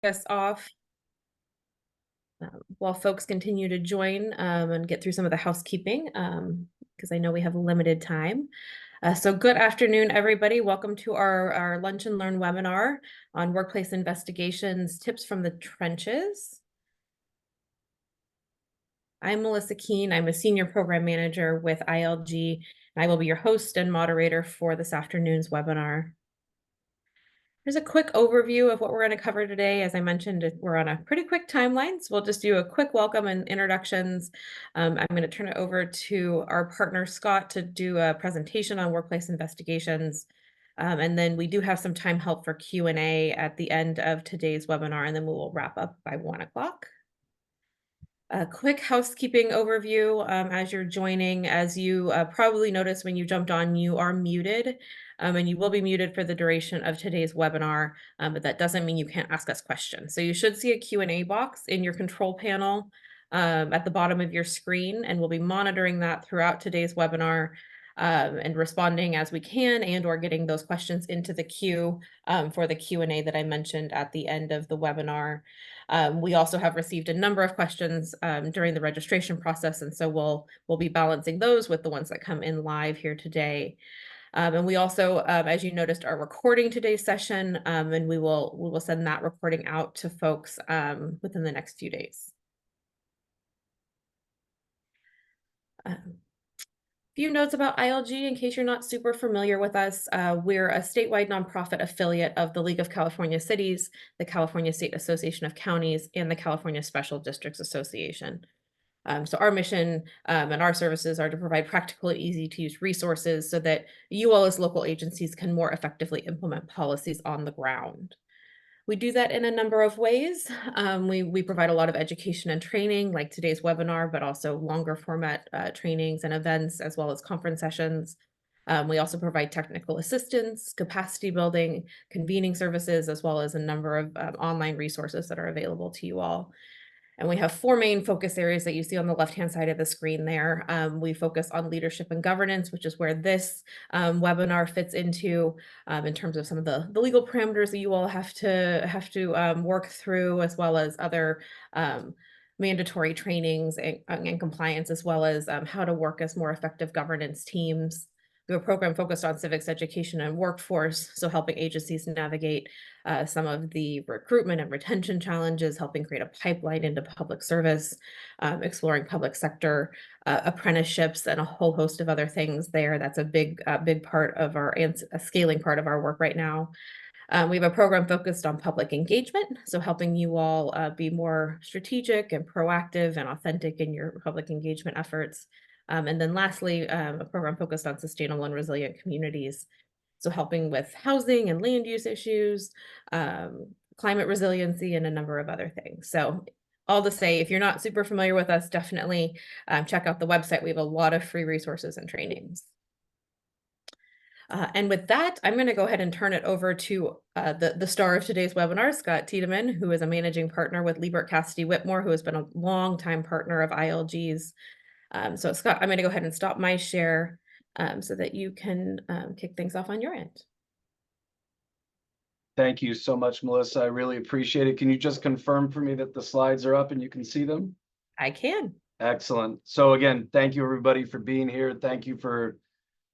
us off while folks continue to join and get through some of the housekeeping because I know we have limited time. So good afternoon, everybody. Welcome to our Lunch and Learn webinar on workplace investigations, tips from the trenches. I'm Melissa Keene. I'm a senior program manager with ILG, and I will be your host and moderator for this afternoon's webinar. Here's a quick overview of what we're going to cover today. As I mentioned, we're on a pretty quick timeline, so we'll just do a quick welcome and introductions. I'm going to turn it over to our partner, Scott, to do a presentation on workplace investigations. And then we do have some time help for Q&A at the end of today's webinar, and then we will wrap up by 1 o'clock. A quick housekeeping overview as you're joining. As you probably noticed when you jumped on, you are muted and you will be muted for the duration of today's webinar, but that doesn't mean you can't ask us questions. So you should see a Q&A box in your control panel at the bottom of your screen, and we'll be monitoring that throughout today's webinar and responding as we can and or getting those questions into the queue for the Q&A that I mentioned at the end of the webinar. We also have received a number of questions during the registration process, and so we'll be balancing those with the ones that come in live here today. And we also, as you noticed, are recording today's session, and we will send that recording out to folks within the next few days. Few notes about ILG in case you're not super familiar with us. We're a statewide nonprofit affiliate of the League of California Cities, the California State Association of Counties, and the California Special Districts Association. So our mission and our services are to provide practical and easy to use resources so that you all as local agencies can more effectively implement policies on the ground. We do that in a number of ways. We provide a lot of education and training like today's webinar, but also longer format trainings and events, as well as conference sessions. We also provide technical assistance, capacity building, convening services, as well as a number of online resources that are available to you all. And we have 4 main focus areas that you see on the left-hand side of the screen there. We focus on leadership and governance, which is where this webinar fits into in terms of some of the legal parameters that you all have to work through, as well as other mandatory trainings and compliance, as well as how to work as more effective governance teams. We have a program focused on civics education and workforce, so helping agencies navigate some of the recruitment and retention challenges, helping create a pipeline into public service, exploring public sector apprenticeships, and a whole host of other things there. That's a big part of a scaling part of our work right now. We have a program focused on public engagement, so helping you all be more strategic and proactive and authentic in your public engagement efforts. And then lastly, a program focused on sustainable and resilient communities. So helping with housing and land use issues, climate resiliency, and a number of other things. So all to say, if you're not super familiar with us, definitely check out the website. We have a lot of free resources and trainings. And with that, I'm going to go ahead and turn it over to the star of today's webinar, Scott Tiedemann, who is a managing partner with Liebert Cassidy Whitmore, who has been a longtime partner of ILG's. So Scott, I'm going to go ahead and stop my share so that you can kick things off on your end. Thank you so much, Melissa. I really appreciate it. Can you just confirm for me that the slides are up and you can see them? I can. Excellent. So again, thank you everybody for being here. Thank you for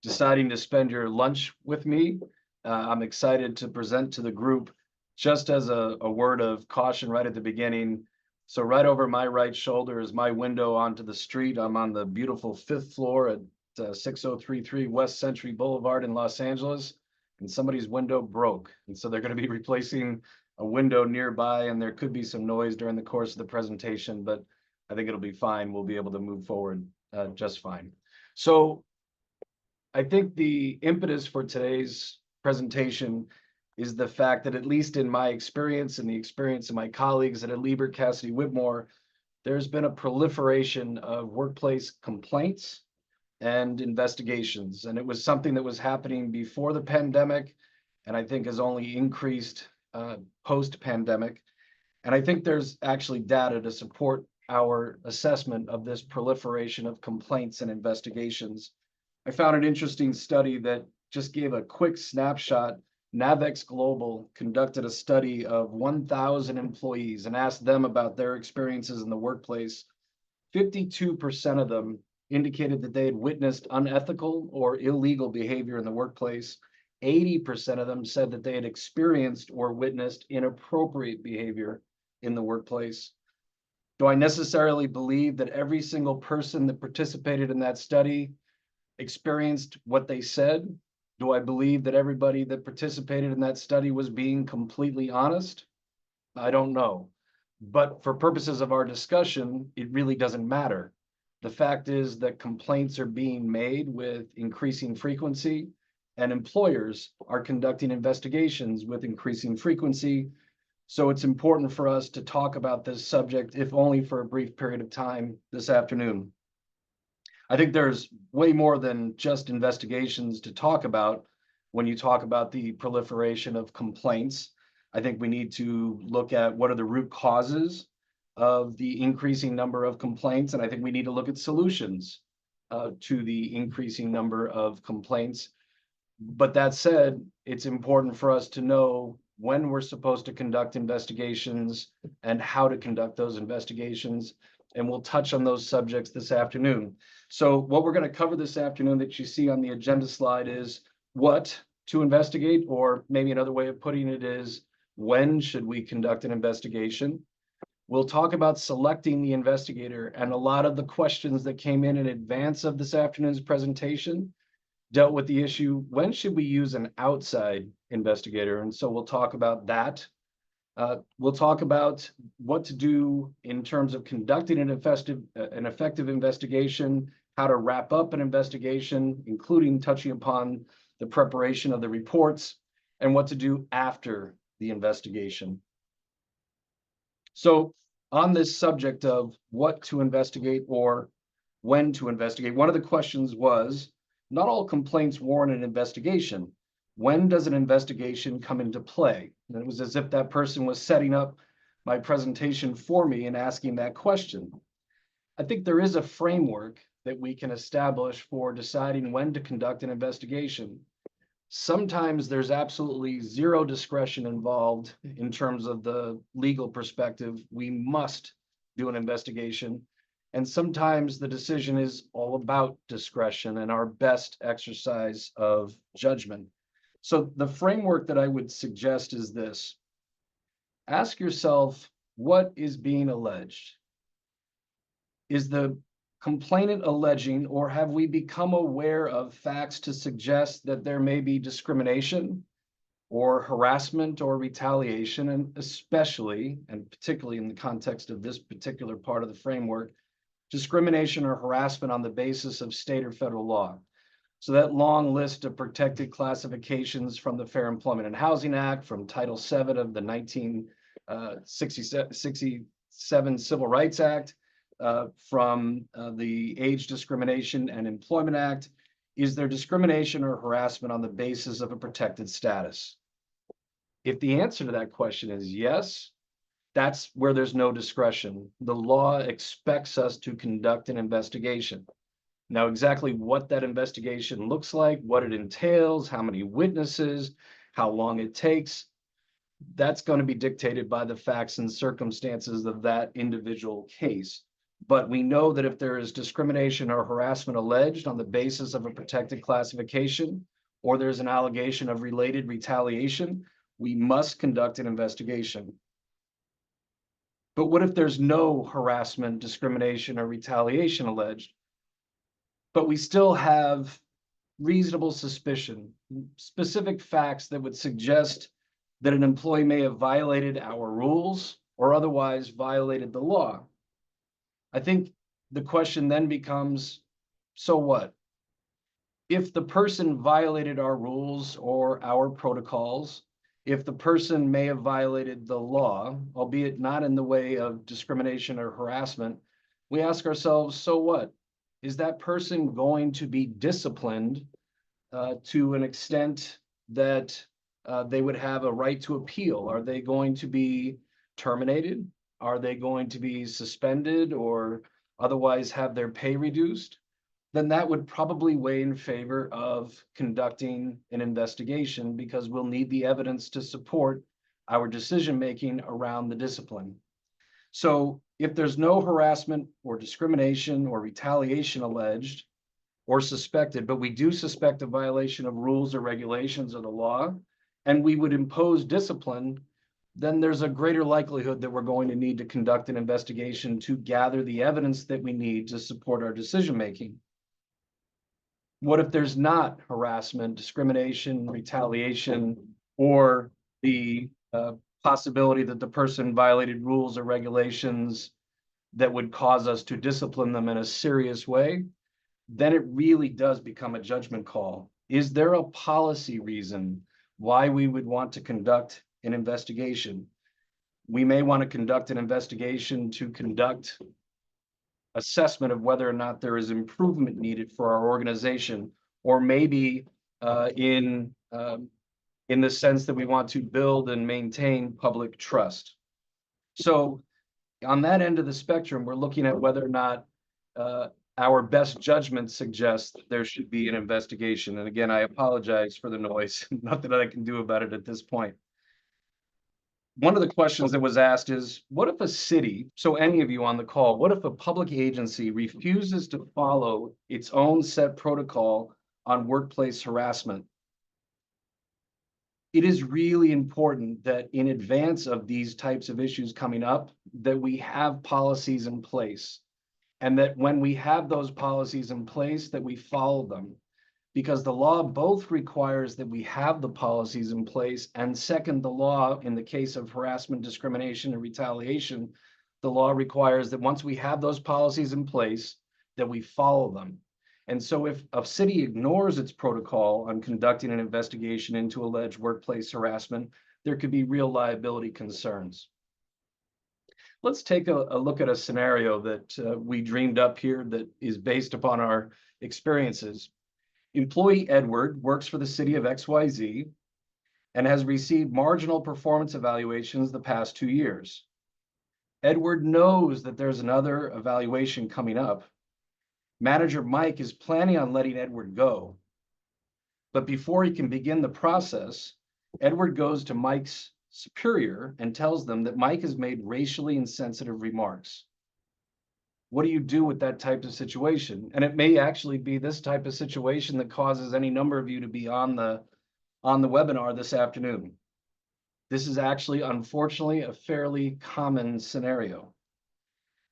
deciding to spend your lunch with me. I'm excited to present to the group. Just as a word of caution right at the beginning, so right over my right shoulder is my window onto the street. I'm on the beautiful 5th floor at 6033 West Century Boulevard in Los Angeles, and somebody's window broke. And so they're going to be replacing a window nearby, and there could be some noise during the course of the presentation, but I think it'll be fine. We'll be able to move forward just fine. So I think the impetus for today's presentation is the fact that, at least in my experience and the experience of my colleagues at Liebert Cassidy Whitmore, there's been a proliferation of workplace complaints and investigations. And it was something that was happening before the pandemic, and I think has only increased post-pandemic. And I think there's actually data to support our assessment of this proliferation of complaints and investigations. I found an interesting study that just gave a quick snapshot Navex Global conducted a study of 1,000 employees and asked them about their experiences in the workplace. 52% of them indicated that they had witnessed unethical or illegal behavior in the workplace. 80% of them said that they had experienced or witnessed inappropriate behavior in the workplace. Do I necessarily believe that every single person that participated in that study experienced what they said? Do I believe that everybody that participated in that study was being completely honest? I don't know. But for purposes of our discussion, it really doesn't matter. The fact is that complaints are being made with increasing frequency, and employers are conducting investigations with increasing frequency. So it's important for us to talk about this subject, if only for a brief period of time this afternoon. I think there's way more than just investigations to talk about when you talk about the proliferation of complaints. I think we need to look at what are the root causes of the increasing number of complaints, and I think we need to look at solutions to the increasing number of complaints. But that said, it's important for us to know when we're supposed to conduct investigations and how to conduct those investigations. And we'll touch on those subjects this afternoon. So what we're going to cover this afternoon that you see on the agenda slide is what to investigate, or maybe another way of putting it is when should we conduct an investigation. We'll talk about selecting the investigator, and a lot of the questions that came in advance of this afternoon's presentation dealt with the issue, when should we use an outside investigator? And so we'll talk about that. We'll talk about what to do in terms of conducting an effective investigation, how to wrap up an investigation, including touching upon the preparation of the reports, and what to do after the investigation. So on this subject of what to investigate or when to investigate, one of the questions was, not all complaints warrant an investigation. When does an investigation come into play? And it was as if that person was setting up my presentation for me and asking that question. I think there is a framework that we can establish for deciding when to conduct an investigation. Sometimes there's absolutely zero discretion involved in terms of the legal perspective. We must do an investigation. And sometimes the decision is all about discretion and our best exercise of judgment. So the framework that I would suggest is this. Ask yourself, what is being alleged? Is the complainant alleging, or have we become aware of facts to suggest that there may be discrimination or harassment or retaliation, and especially, and particularly in the context of this particular part of the framework, discrimination or harassment on the basis of state or federal law? So that long list of protected classifications from the Fair Employment and Housing Act, from Title VII of the 1967 Civil Rights Act, from the Age Discrimination and Employment Act. Is there discrimination or harassment on the basis of a protected status? If the answer to that question is yes, that's where there's no discretion. The law expects us to conduct an investigation. Now, exactly what that investigation looks like, what it entails, how many witnesses, how long it takes, that's going to be dictated by the facts and circumstances of that individual case. But we know that if there is discrimination or harassment alleged on the basis of a protected classification, or there's an allegation of related retaliation, we must conduct an investigation. But what if there's no harassment, discrimination, or retaliation alleged, but we still have reasonable suspicion, specific facts that would suggest that an employee may have violated our rules or otherwise violated the law? I think the question then becomes, so what? If the person violated our rules or our protocols, if the person may have violated the law, albeit not in the way of discrimination or harassment, we ask ourselves, so what? Is that person going to be disciplined to an extent that they would have a right to appeal? Are they going to be terminated? Are they going to be suspended or otherwise have their pay reduced? then that would probably weigh in favor of conducting an investigation because we'll need the evidence to support our decision-making around the discipline. So if there's no harassment or discrimination or retaliation alleged or suspected, but we do suspect a violation of rules or regulations of the law, and we would impose discipline, then there's a greater likelihood that we're going to need to conduct an investigation to gather the evidence that we need to support our decision-making. What if there's not harassment, discrimination, retaliation, or the possibility that the person violated rules or regulations that would cause us to discipline them in a serious way? Then it really does become a judgment call. Is there a policy reason why we would want to conduct an investigation? We may want to conduct an investigation to conduct assessment of whether or not there is improvement needed for our organization, or maybe in the sense that we want to build and maintain public trust. So on that end of the spectrum, we're looking at whether or not our best judgment suggests that there should be an investigation. And again, I apologize for the noise. Nothing that I can do about it at this point. One of the questions that was asked is, what if a city, so any of you on the call, what if a public agency refuses to follow its own set protocol on workplace harassment? It is really important that in advance of these types of issues coming up, that we have policies in place. And that when we have those policies in place, that we follow them. Because the law both requires that we have the policies in place, and second, the law, in the case of harassment, discrimination, and retaliation, the law requires that once we have those policies in place, that we follow them. And so if a city ignores its protocol on conducting an investigation into alleged workplace harassment, there could be real liability concerns. Let's take a look at a scenario that we dreamed up here that is based upon our experiences. Employee Edward works for the city of XYZ and has received marginal performance evaluations the past 2 years. Edward knows that there's another evaluation coming up. Manager Mike is planning on letting Edward go. But before he can begin the process, Edward goes to Mike's superior and tells them that Mike has made racially insensitive remarks. What do you do with that type of situation? And it may actually be this type of situation that causes any number of you to be on the webinar this afternoon. This is actually, unfortunately, a fairly common scenario.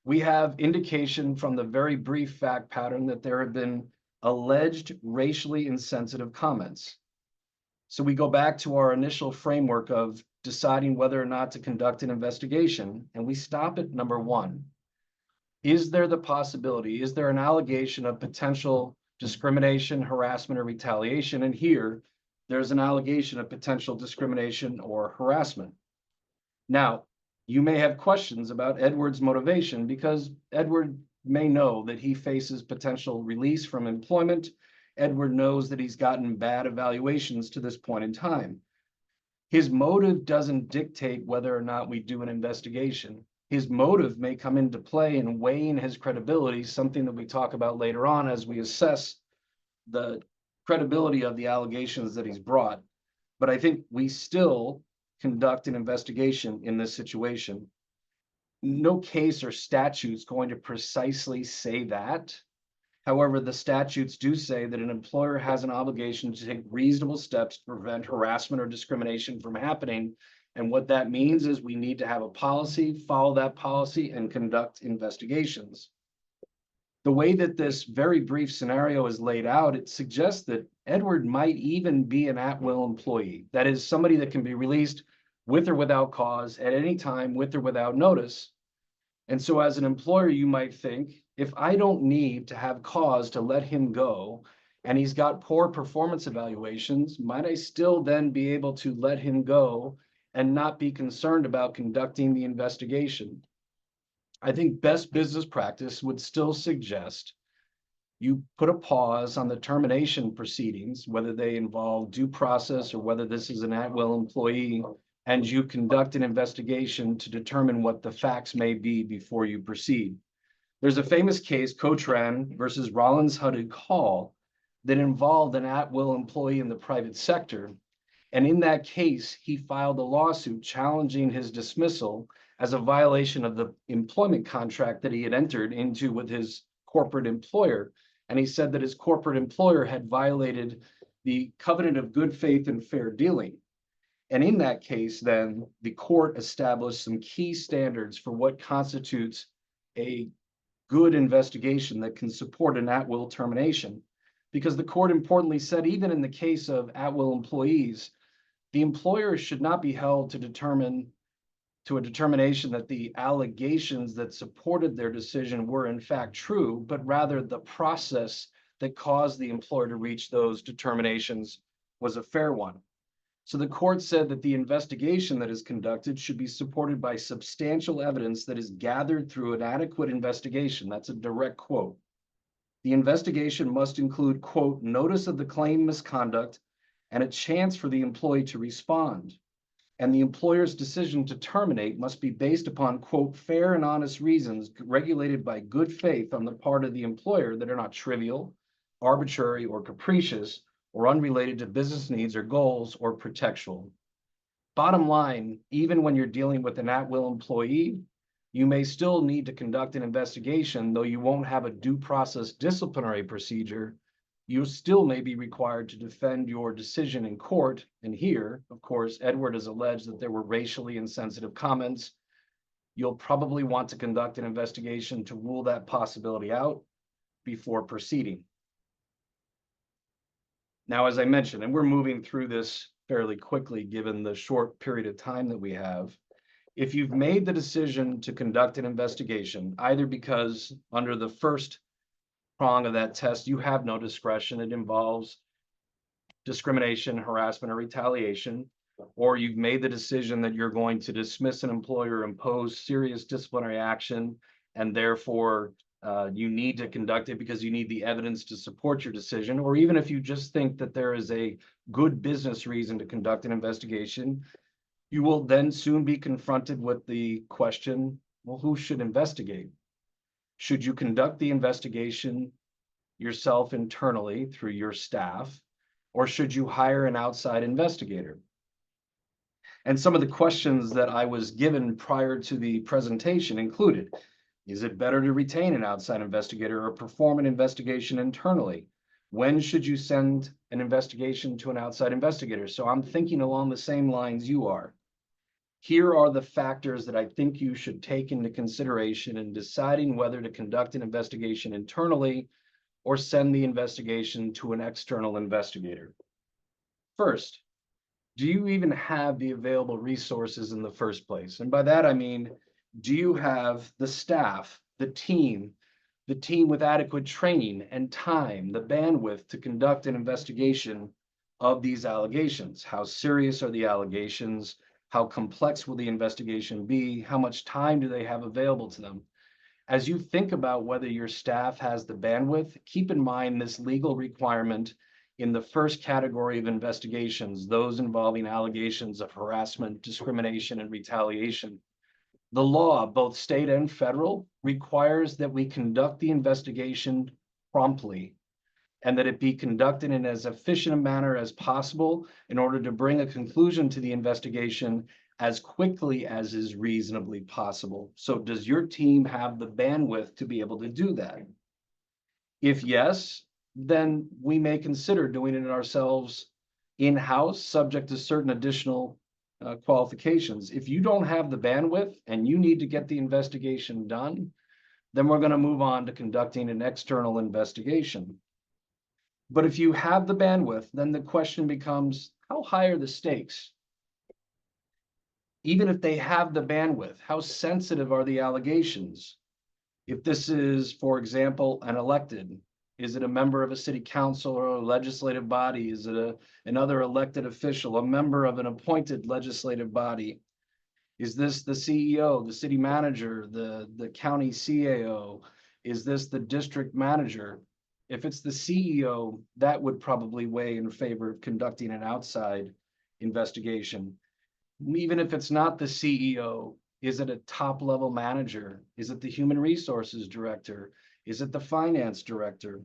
We have indication from the very brief fact pattern that there have been alleged racially insensitive comments. So we go back to our initial framework of deciding whether or not to conduct an investigation, and we stop at number 1. Is there the possibility, is there an allegation of potential discrimination, harassment, or retaliation? And here, there's an allegation of potential discrimination or harassment. Now, you may have questions about Edward's motivation because Edward may know that he faces potential release from employment. Edward knows that he's gotten bad evaluations to this point in time. His motive doesn't dictate whether or not we do an investigation. His motive may come into play in weighing his credibility, something that we talk about later on as we assess the credibility of the allegations that he's brought. But I think we still conduct an investigation in this situation. No case or statute is going to precisely say that. However, the statutes do say that an employer has an obligation to take reasonable steps to prevent harassment or discrimination from happening. And what that means is we need to have a policy, follow that policy, and conduct investigations. The way that this very brief scenario is laid out, it suggests that Edward might even be an at-will employee. That is, somebody that can be released with or without cause at any time, with or without notice. And so as an employer, you might think, if I don't need to have cause to let him go, and he's got poor performance evaluations, might I still then be able to let him go and not be concerned about conducting the investigation? I think best business practice would still suggest you put a pause on the termination proceedings, whether they involve due process or whether this is an at-will employee, and you conduct an investigation to determine what the facts may be before you proceed. There's a famous case, Cotran versus Rollins Huddig Hall, that involved an at-will employee in the private sector. And in that case, he filed a lawsuit challenging his dismissal as a violation of the employment contract that he had entered into with his corporate employer. And he said that his corporate employer had violated the covenant of good faith and fair dealing. And in that case, then the court established some key standards for what constitutes a good investigation that can support an at-will termination. Because the court importantly said, even in the case of at-will employees, the employer should not be held to a determination that the allegations that supported their decision were in fact true, but rather the process that caused the employer to reach those determinations was a fair one. So the court said that the investigation that is conducted should be supported by substantial evidence that is gathered through an adequate investigation. That's a direct quote. The investigation must include, quote, notice of the claim misconduct and a chance for the employee to respond. And the employer's decision to terminate must be based upon, quote, fair and honest reasons regulated by good faith on the part of the employer that are not trivial, arbitrary, or capricious, or unrelated to business needs or goals or protectual. Bottom line, even when you're dealing with an at-will employee, you may still need to conduct an investigation, though you won't have a due process disciplinary procedure. You still may be required to defend your decision in court. And here, of course, Edward has alleged that there were racially insensitive comments. You'll probably want to conduct an investigation to rule that possibility out before proceeding. Now, as I mentioned, and we're moving through this fairly quickly given the short period of time that we have, if you've made the decision to conduct an investigation, either because under the first prong of that test, you have no discretion, it involves discrimination, harassment, or retaliation, or you've made the decision that you're going to dismiss an employer, impose serious disciplinary action, and therefore you need to conduct it because you need the evidence to support your decision, or even if you just think that there is a good business reason to conduct an investigation, you will then soon be confronted with the question, well, who should investigate? Should you conduct the investigation yourself internally through your staff, or should you hire an outside investigator? And some of the questions that I was given prior to the presentation included, is it better to retain an outside investigator or perform an investigation internally? When should you send an investigation to an outside investigator? So I'm thinking along the same lines you are. Here are the factors that I think you should take into consideration in deciding whether to conduct an investigation internally or send the investigation to an external investigator. First, do you even have the available resources in the first place? And by that, I mean, do you have the staff, the team with adequate training and time, the bandwidth to conduct an investigation of these allegations? How serious are the allegations? How complex will the investigation be? How much time do they have available to them? As you think about whether your staff has the bandwidth, keep in mind this legal requirement in the first category of investigations, those involving allegations of harassment, discrimination, and retaliation. The law, both state and federal, requires that we conduct the investigation promptly and that it be conducted in as efficient a manner as possible in order to bring a conclusion to the investigation as quickly as is reasonably possible. So does your team have the bandwidth to be able to do that? If yes, then we may consider doing it ourselves in-house, subject to certain additional qualifications. If you don't have the bandwidth and you need to get the investigation done, then we're going to move on to conducting an external investigation. But if you have the bandwidth, then the question becomes, how high are the stakes? Even if they have the bandwidth, how sensitive are the allegations? If this is, for example, an elected, is it a member of a city council or a legislative body? Is it another elected official, a member of an appointed legislative body? Is this the CEO, the city manager, the county CAO? Is this the district manager? If it's the CEO, that would probably weigh in favor of conducting an outside investigation. Even if it's not the CEO, Is it a top level manager? Is it the human resources director? Is it the finance director?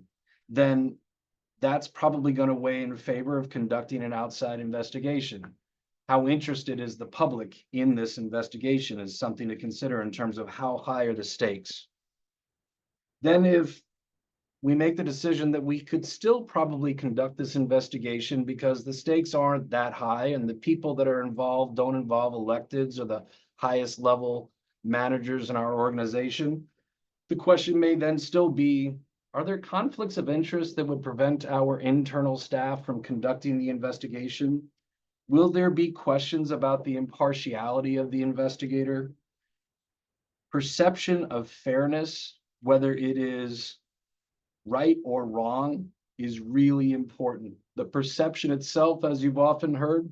Then that's probably going to weigh in favor of conducting an outside investigation. How interested is the public in this investigation is something to consider in terms of how high are the stakes. Then if we make the decision that we could still probably conduct this investigation because the stakes aren't that high and the people that are involved don't involve electeds or the highest level managers in our organization, the question may then still be, are there conflicts of interest that would prevent our internal staff from conducting the investigation? Will there be questions about the impartiality of the investigator? Perception of fairness, whether it is right or wrong, is really important. The perception itself, as you've often heard,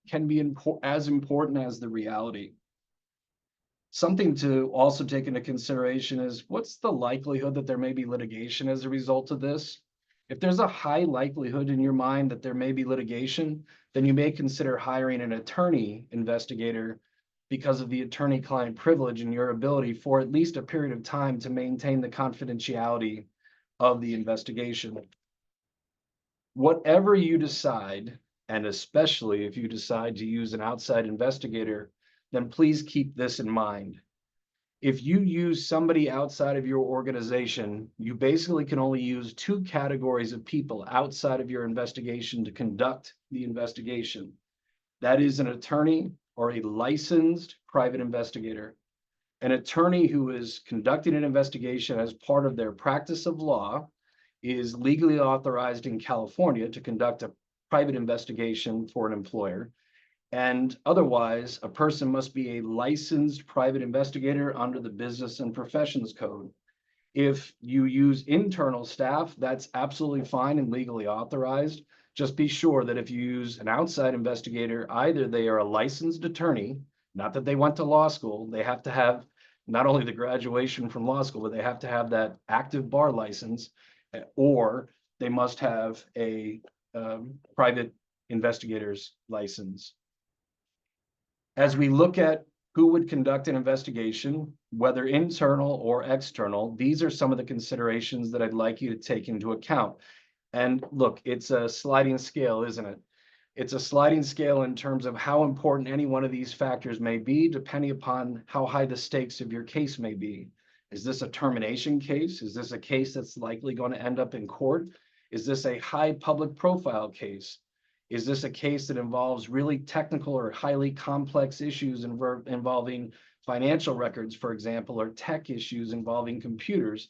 can be as important as the reality. Something to also take into consideration is what's the likelihood that there may be litigation as a result of this? If there's a high likelihood in your mind that there may be litigation, then you may consider hiring an attorney investigator because of the attorney-client privilege and your ability for at least a period of time to maintain the confidentiality of the investigation. Whatever you decide, and especially if you decide to use an outside investigator, then please keep this in mind. If you use somebody outside of your organization, you basically can only use two categories of people outside of your investigation to conduct the investigation. That is an attorney or a licensed private investigator. An attorney who is conducting an investigation as part of their practice of law is legally authorized in California to conduct a private investigation for an employer. And otherwise, a person must be a licensed private investigator under the Business and Professions Code. If you use internal staff, that's absolutely fine and legally authorized. Just be sure that if you use an outside investigator, either they are a licensed attorney, not that they went to law school, they have to have not only the graduation from law school, but they have to have that active bar license, or they must have a private investigator's license. As we look at who would conduct an investigation, whether internal or external, these are some of the considerations that I'd like you to take into account. And look, it's a sliding scale, isn't it? It's a sliding scale in terms of how important any one of these factors may be, depending upon how high the stakes of your case may be. Is this a termination case? Is this a case that's likely going to end up in court? Is this a high public profile case? Is this a case that involves really technical or highly complex issues involving financial records, for example, or tech issues involving computers?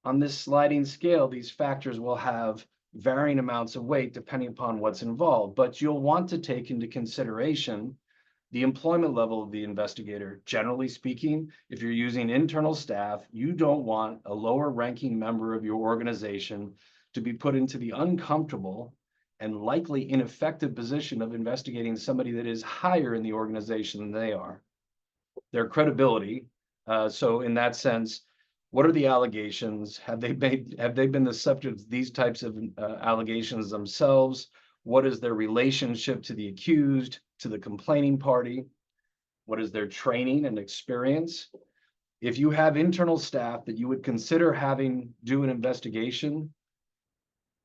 On this sliding scale, these factors will have varying amounts of weight depending upon what's involved, but you'll want to take into consideration the employment level of the investigator. Generally speaking, if you're using internal staff, you don't want a lower ranking member of your organization to be put into the uncomfortable and likely ineffective position of investigating somebody that is higher in the organization than they are. Their credibility. So in that sense, what are the allegations? Have they been the subject of these types of allegations themselves? What is their relationship to the accused, to the complaining party? What is their training and experience? If you have internal staff that you would consider having do an investigation,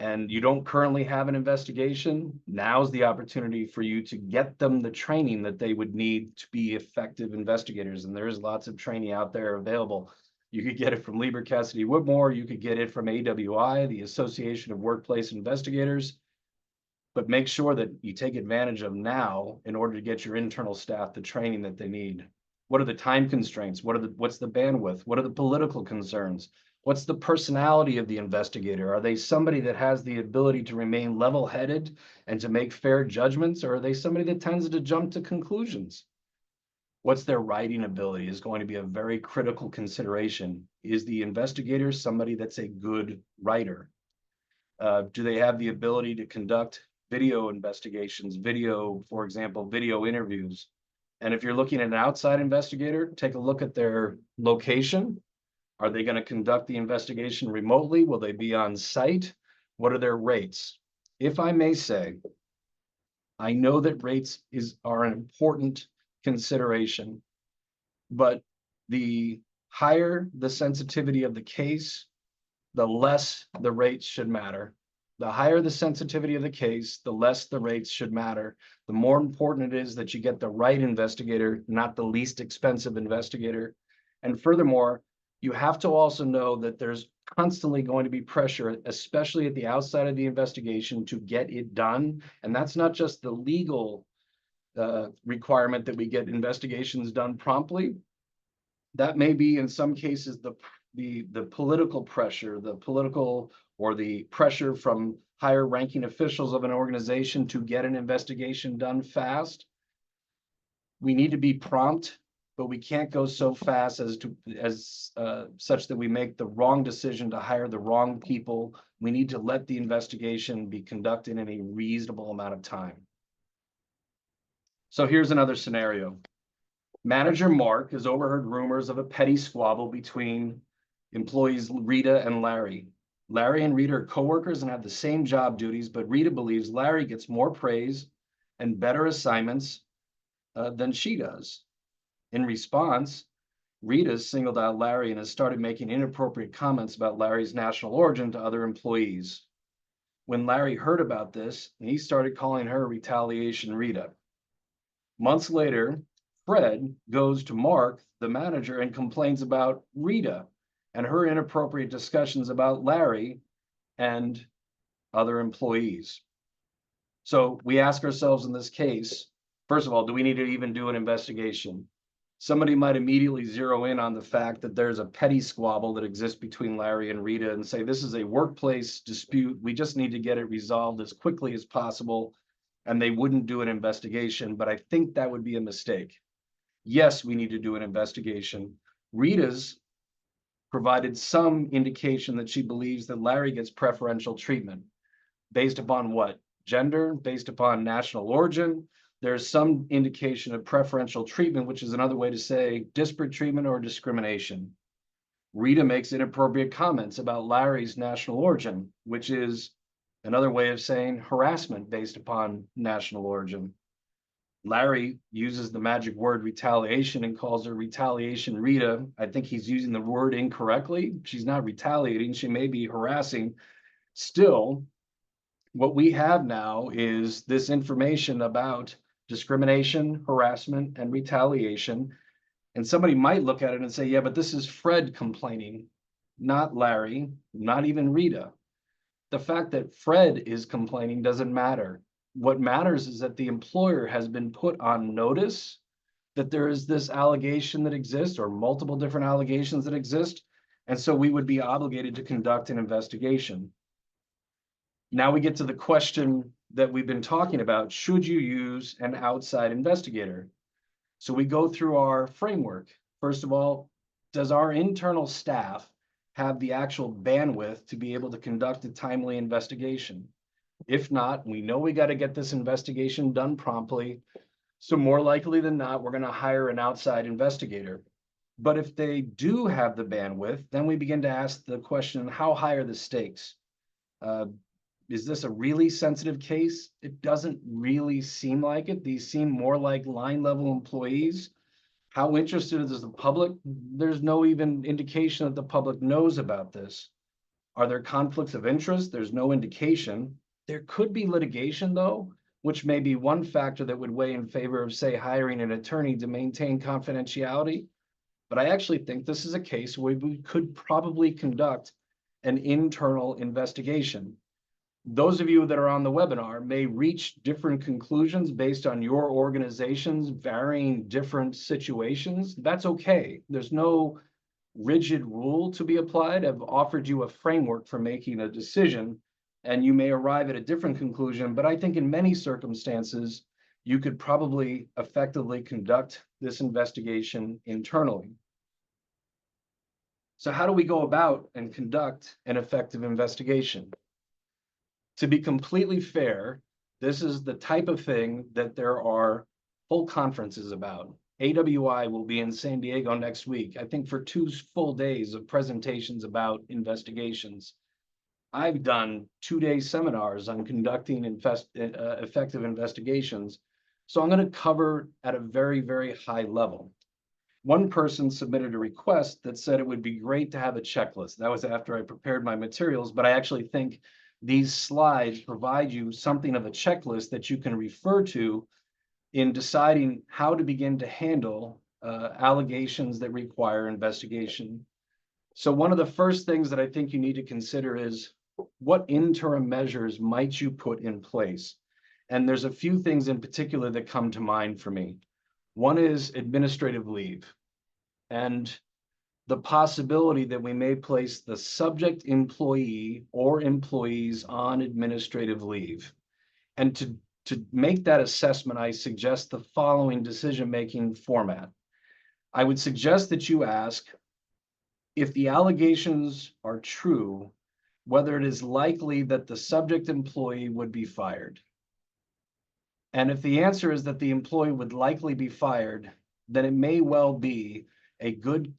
and you don't currently have an investigation, now's the opportunity for you to get them the training that they would need to be effective investigators. And there's lots of training out there available. You could get it from Lieber Cassidy Whitmore. You could get it from AWI, the Association of Workplace Investigators. But make sure that you take advantage of now in order to get your internal staff the training that they need. What are the time constraints? What's the bandwidth? What are the political concerns? What's the personality of the investigator? Are they somebody that has the ability to remain level-headed and to make fair judgments, or are they somebody that tends to jump to conclusions? What's their writing ability is going to be a very critical consideration. Is the investigator somebody that's a good writer? Do they have the ability to conduct video investigations, for example, video interviews? And if you're looking at an outside investigator, take a look at their location. Are they going to conduct the investigation remotely? Will they be on site? What are their rates? If I may say, I know that rates are an important consideration. But the higher the sensitivity of the case, the less the rates should matter. The higher the sensitivity of the case, the less the rates should matter. The more important it is that you get the right investigator, not the least expensive investigator. And furthermore, you have to also know that there's constantly going to be pressure, especially at the outside of the investigation, to get it done. And that's not just the legal requirement that we get investigations done promptly. That may be in some cases the political pressure, the political or the pressure from higher ranking officials of an organization to get an investigation done fast. We need to be prompt, but we can't go so fast as such that we make the wrong decision to hire the wrong people. We need to let the investigation be conducted in a reasonable amount of time. So here's another scenario. Manager Mark has overheard rumors of a petty squabble between employees Rita and Larry. Larry and Rita are coworkers and have the same job duties, but Rita believes Larry gets more praise and better assignments than she does. In response, Rita singled out Larry and has started making inappropriate comments about Larry's national origin to other employees. When Larry heard about this, he started calling her Retaliation Rita. Months later, Fred goes to Mark, the manager, and complains about Rita and her inappropriate discussions about Larry and other employees. So we ask ourselves in this case, first of all, do we need to even do an investigation? Somebody might immediately zero in on the fact that there's a petty squabble that exists between Larry and Rita and say, this is a workplace dispute. We just need to get it resolved as quickly as possible. And they wouldn't do an investigation, but I think that would be a mistake. Yes, we need to do an investigation. Rita's provided some indication that she believes that Larry gets preferential treatment. Based upon what? Gender, based upon national origin. There's some indication of preferential treatment, which is another way to say disparate treatment or discrimination. Rita makes inappropriate comments about Larry's national origin, which is another way of saying harassment based upon national origin. Larry uses the magic word retaliation and calls her Retaliation Rita. I think he's using the word incorrectly. She's not retaliating. She may be harassing. Still, what we have now is this information about discrimination, harassment, and retaliation. And somebody might look at it and say, yeah, but this is Fred complaining, not Larry, not even Rita. The fact that Fred is complaining doesn't matter. What matters is that the employer has been put on notice that there is this allegation that exists or multiple different allegations that exist. And so we would be obligated to conduct an investigation. Now we get to the question that we've been talking about. Should you use an outside investigator? So we go through our framework. First of all, does our internal staff have the actual bandwidth to be able to conduct a timely investigation? If not, we know we got to get this investigation done promptly. So more likely than not, we're going to hire an outside investigator. But if they do have the bandwidth, then we begin to ask the question, how high are the stakes? Is this a really sensitive case? It doesn't really seem like it. These seem more like line level employees. How interested is the public? There's no even indication that the public knows about this. Are there conflicts of interest? There's no indication. There could be litigation though, which may be one factor that would weigh in favor of, say, hiring an attorney to maintain confidentiality. But I actually think this is a case where we could probably conduct an internal investigation. Those of you that are on the webinar may reach different conclusions based on your organization's varying different situations. That's okay. There's no rigid rule to be applied. I've offered you a framework for making a decision, and you may arrive at a different conclusion, but I think in many circumstances, you could probably effectively conduct this investigation internally. So how do we go about and conduct an effective investigation? To be completely fair, this is the type of thing that there are full conferences about. AWI will be in San Diego next week, I think for 2 full days of presentations about investigations. I've done 2-day seminars on conducting effective investigations. So I'm going to cover at a very, very high level. One person submitted a request that said it would be great to have a checklist. That was after I prepared my materials, but I actually think these slides provide you something of a checklist that you can refer to in deciding how to begin to handle allegations that require investigation. So one of the first things that I think you need to consider is what interim measures might you put in place? And there's a few things in particular that come to mind for me. One is administrative leave, and the possibility that we may place the subject employee or employees on administrative leave. And to make that assessment, I suggest the following decision-making format. I would suggest that you ask if the allegations are true, whether it is likely that the subject employee would be fired. And if the answer is that the employee would likely be fired, then it may well be a good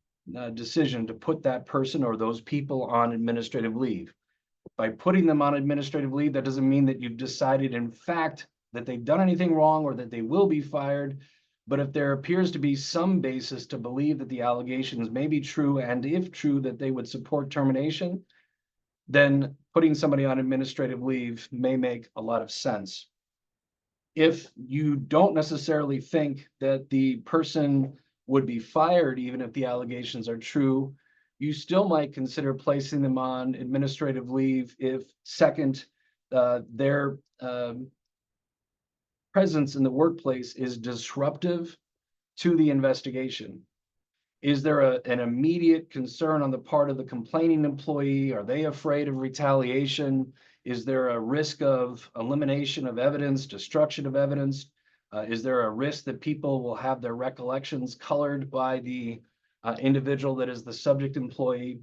decision to put that person or those people on administrative leave. By putting them on administrative leave, that doesn't mean that you've decided in fact that they've done anything wrong or that they will be fired. But if there appears to be some basis to believe that the allegations may be true, and if true, that they would support termination, then putting somebody on administrative leave may make a lot of sense. If you don't necessarily think that the person would be fired, even if the allegations are true, you still might consider placing them on administrative leave if second, their presence in the workplace is disruptive to the investigation. Is there an immediate concern on the part of the complaining employee? Are they afraid of retaliation? Is there a risk of elimination of evidence, destruction of evidence? Is there a risk that people will have their recollections colored by the individual that is the subject employee?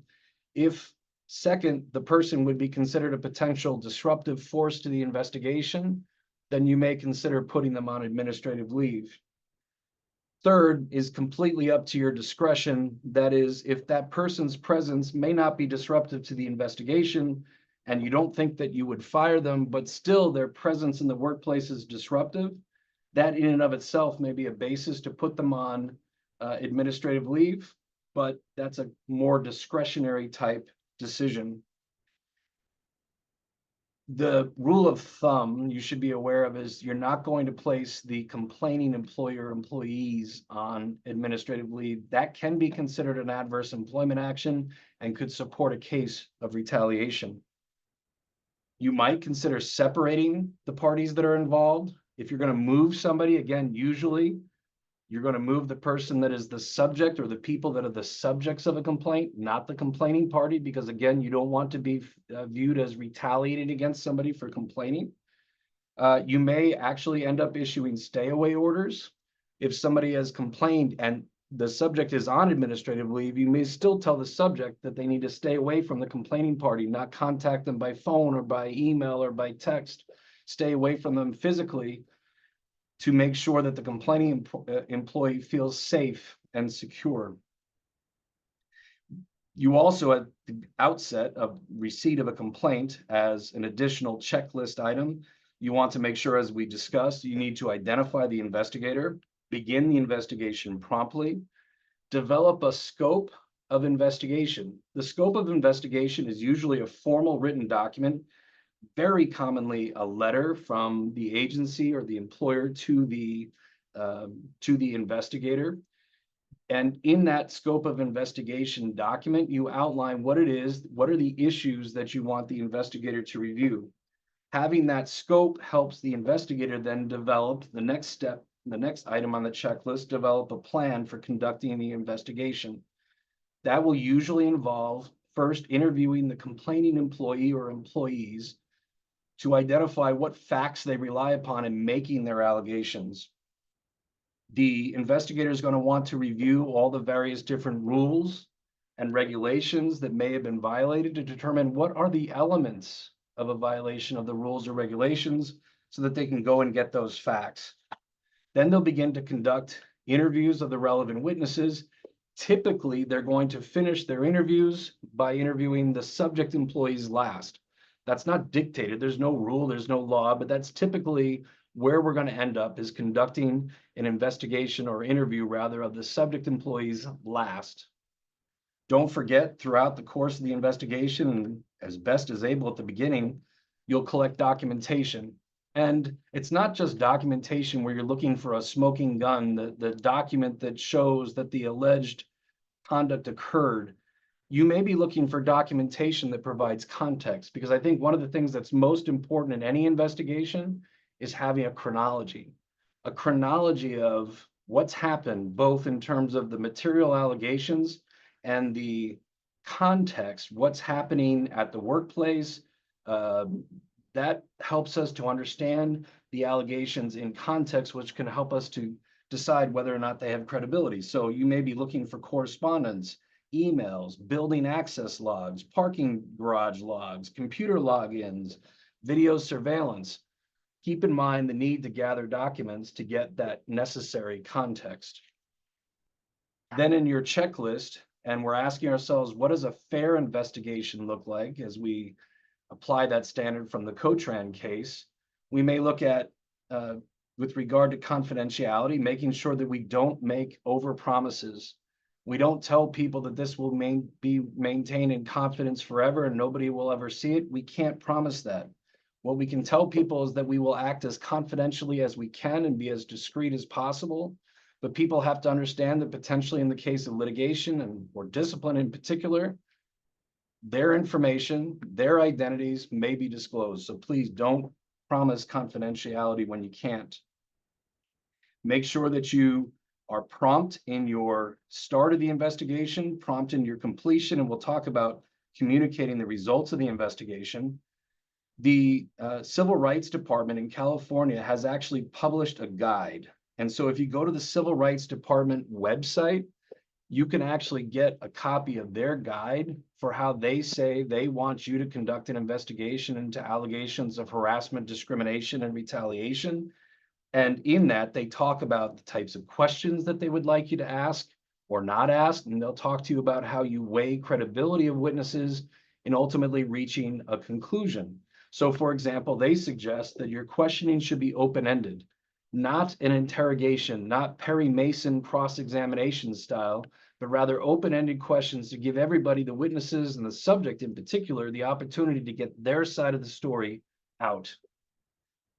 If second, the person would be considered a potential disruptive force to the investigation, then you may consider putting them on administrative leave. Third is completely up to your discretion. That is, if that person's presence may not be disruptive to the investigation and you don't think that you would fire them, but still their presence in the workplace is disruptive, that in and of itself may be a basis to put them on administrative leave, but that's a more discretionary type decision. The rule of thumb you should be aware of is you're not going to place the complaining employer employees on administrative leave. That can be considered an adverse employment action and could support a case of retaliation. You might consider separating the parties that are involved. If you're going to move somebody, again, usually you're going to move the person that is the subject or the people that are the subjects of a complaint, not the complaining party, because again, you don't want to be viewed as retaliating against somebody for complaining. You may actually end up issuing stay-away orders. If somebody has complained and the subject is on administrative leave, you may still tell the subject that they need to stay away from the complaining party, not contact them by phone or by email or by text, stay away from them physically, to make sure that the complaining employee feels safe and secure. You also, at the outset of receipt of a complaint, as an additional checklist item, you want to make sure, as we discussed, you need to identify the investigator, begin the investigation promptly, develop a scope of investigation. The scope of investigation is usually a formal written document, very commonly a letter from the agency or the employer to the investigator. And in that scope of investigation document, you outline what it is, what are the issues that you want the investigator to review. Having that scope helps the investigator then develop the next step, the next item on the checklist, develop a plan for conducting the investigation. That will usually involve first interviewing the complaining employee or employees to identify what facts they rely upon in making their allegations. The investigator is going to want to review all the various different rules and regulations that may have been violated to determine what are the elements of a violation of the rules or regulations so that they can go and get those facts. Then they'll begin to conduct interviews of the relevant witnesses. Typically, they're going to finish their interviews by interviewing the subject employees last. That's not dictated. There's no rule, there's no law, but that's typically where we're going to end up is conducting an investigation or interview rather of the subject employees last. Don't forget, throughout the course of the investigation, and as best as able at the beginning, you'll collect documentation. And it's not just documentation where you're looking for a smoking gun, the document that shows that the alleged conduct occurred. You may be looking for documentation that provides context, because I think one of the things that's most important in any investigation is having a chronology of what's happened, both in terms of the material allegations and the context, what's happening at the workplace. That helps us to understand the allegations in context, which can help us to decide whether or not they have credibility. So you may be looking for correspondence, emails, building access logs, parking garage logs, computer logins, video surveillance. Keep in mind the need to gather documents to get that necessary context. Then in your checklist, and we're asking ourselves, what does a fair investigation look like as we apply that standard from the Cotran case? We may look at, with regard to confidentiality, making sure that we don't make over promises. We don't tell people that this will be maintained in confidence forever and nobody will ever see it. We can't promise that. What we can tell people is that we will act as confidentially as we can and be as discreet as possible. But people have to understand that potentially in the case of litigation or discipline in particular, their information, their identities may be disclosed. So please don't promise confidentiality when you can't. Make sure that you are prompt in your start of the investigation, prompt in your completion, and we'll talk about communicating the results of the investigation. The Civil Rights Department in California has actually published a guide. And so if you go to the Civil Rights Department website, you can actually get a copy of their guide for how they say they want you to conduct an investigation into allegations of harassment, discrimination, and retaliation. And in that, they talk about the types of questions that they would like you to ask or not ask, and they'll talk to you about how you weigh credibility of witnesses in ultimately reaching a conclusion. So for example, they suggest that your questioning should be open-ended, not an interrogation, not Perry Mason cross-examination style, but rather open-ended questions to give everybody, the witnesses and the subject in particular, the opportunity to get their side of the story out.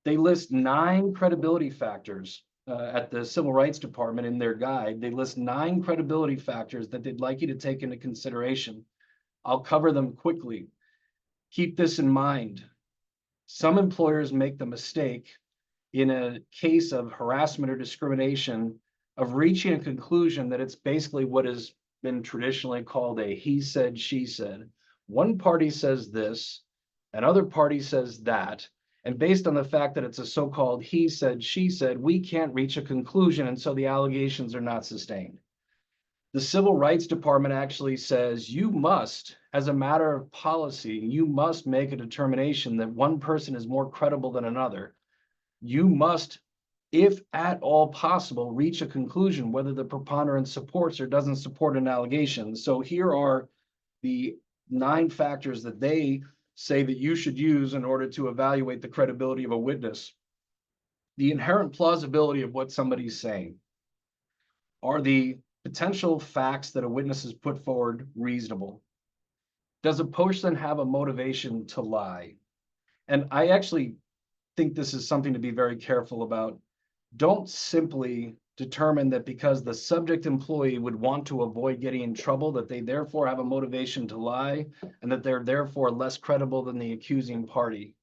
They list 9 credibility factors at the Civil Rights Department in their guide. They list 9 credibility factors that they'd like you to take into consideration. I'll cover them quickly. Keep this in mind. Some employers make the mistake in a case of harassment or discrimination of reaching a conclusion that it's basically what has been traditionally called a he said, she said. One party says this, another party says that, and based on the fact that it's a so-called he said, she said, we can't reach a conclusion, and so the allegations are not sustained. The Civil Rights Department actually says you must, as a matter of policy, you must make a determination that one person is more credible than another. You must, if at all possible, reach a conclusion whether the preponderance supports or doesn't support an allegation. So here are the 9 factors that they say that you should use in order to evaluate the credibility of a witness. The inherent plausibility of what somebody's saying. Are the potential facts that a witness has put forward reasonable? Does a person have a motivation to lie? And I actually think this is something to be very careful about. Don't simply determine that because the subject employee would want to avoid getting in trouble, that they therefore have a motivation to lie, and that they're therefore less credible than the accusing party.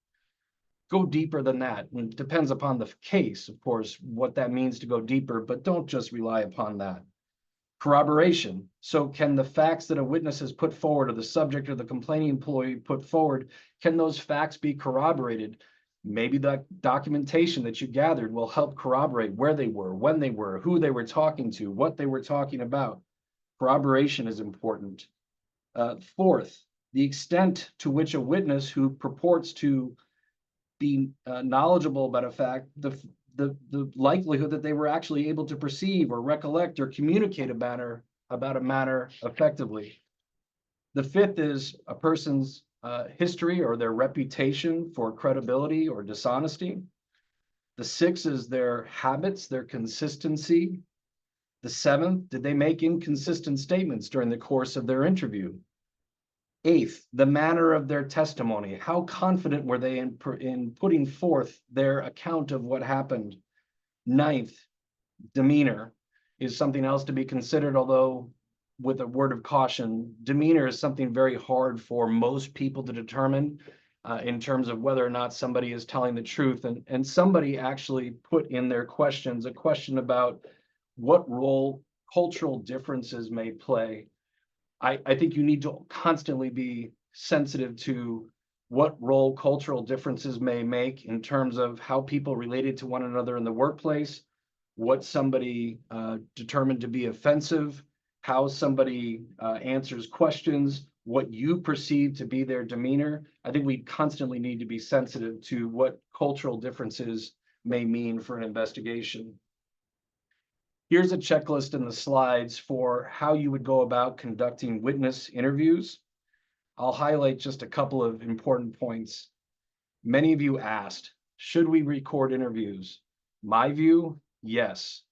Go deeper than that. And it depends upon the case, of course, what that means to go deeper, but don't just rely upon that. Corroboration. So can the facts that a witness has put forward, or the subject or the complaining employee put forward, can those facts be corroborated? Maybe that documentation that you gathered will help corroborate where they were, when they were, who they were talking to, what they were talking about. Corroboration is important. Fourth, the extent to which a witness who purports to be knowledgeable about a fact, the likelihood that they were actually able to perceive or recollect or communicate about a matter effectively. The fifth is a person's history or their reputation for credibility or dishonesty. The 6 is their habits, their consistency. The 7th, did they make inconsistent statements during the course of their interview? 8th, the manner of their testimony. How confident were they in putting forth their account of what happened? 9th, demeanor is something else to be considered, although with a word of caution, demeanor is something very hard for most people to determine in terms of whether or not somebody is telling the truth. And somebody actually put in their questions a question about what role cultural differences may play. I think you need to constantly be sensitive to what role cultural differences may make in terms of how people related to one another in the workplace, what somebody determined to be offensive, how somebody answers questions, what you perceive to be their demeanor. I think we constantly need to be sensitive to what cultural differences may mean for an investigation. Here's a checklist in the slides for how you would go about conducting witness interviews. I'll highlight just a couple of important points. Many of you asked, should we record interviews? My view, yes.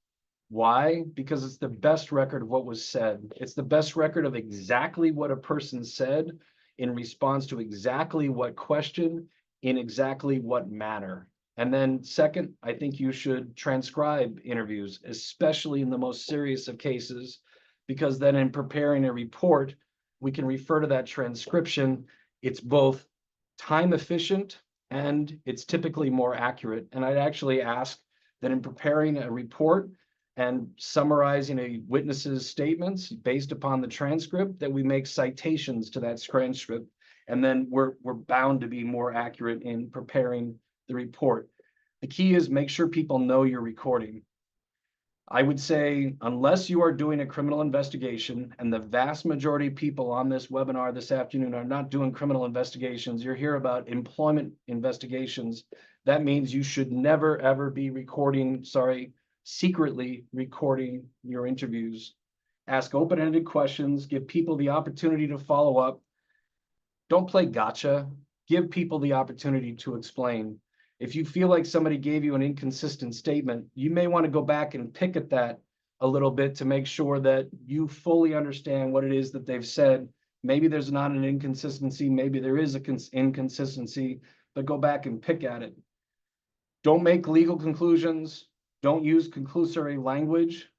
Why? Because it's the best record of what was said. It's the best record of exactly what a person said in response to exactly what question in exactly what manner. And then second, I think you should transcribe interviews, especially in the most serious of cases, because then in preparing a report, we can refer to that transcription. It's both time efficient and it's typically more accurate. And I'd actually ask that in preparing a report and summarizing a witness's statements based upon the transcript, that we make citations to that transcript. And then we're bound to be more accurate in preparing the report. The key is make sure people know you're recording. I would say, unless you are doing a criminal investigation, and the vast majority of people on this webinar this afternoon are not doing criminal investigations, you're here about employment investigations, that means you should never, ever be secretly recording your interviews. Ask open-ended questions, give people the opportunity to follow up. Don't play gotcha. Give people the opportunity to explain. If you feel like somebody gave you an inconsistent statement, you may want to go back and pick at that a little bit to make sure that you fully understand what it is that they've said. Maybe there's not an inconsistency, maybe there is an inconsistency, but go back and pick at it. Don't make legal conclusions. Don't use conclusory language.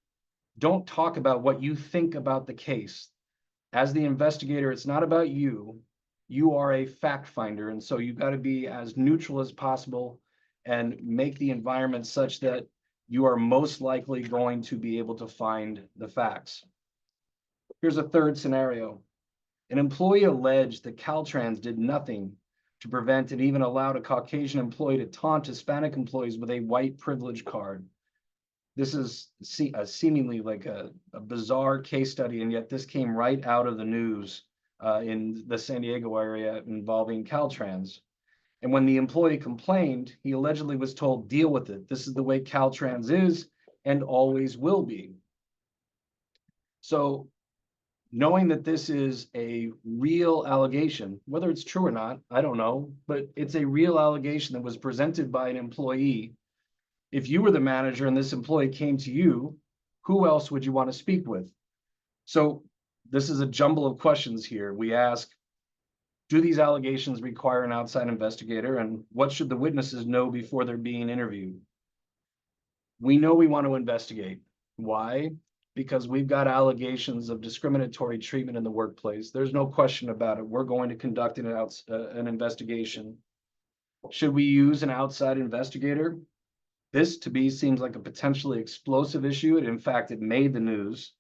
Don't talk about what you think about the case. As the investigator, it's not about you. You are a fact finder, and so you've got to be as neutral as possible and make the environment such that you are most likely going to be able to find the facts. Here's a third scenario. An employee alleged that Caltrans did nothing to prevent and even allowed a Caucasian employee to taunt Hispanic employees with a white privilege card. This is seemingly like a bizarre case study, and yet this came right out of the news in the San Diego area involving Caltrans. And when the employee complained, he allegedly was told, deal with it. This is the way Caltrans is and always will be. So knowing that this is a real allegation, whether it's true or not, I don't know, but it's a real allegation that was presented by an employee. If you were the manager and this employee came to you, who else would you want to speak with? So this is a jumble of questions here. We ask, do these allegations require an outside investigator? And what should the witnesses know before they're being interviewed? We know we want to investigate. Why? Because we've got allegations of discriminatory treatment in the workplace. There's no question about it. We're going to conduct an investigation. Should we use an outside investigator? This, to me, seems like a potentially explosive issue. In fact, it made the news.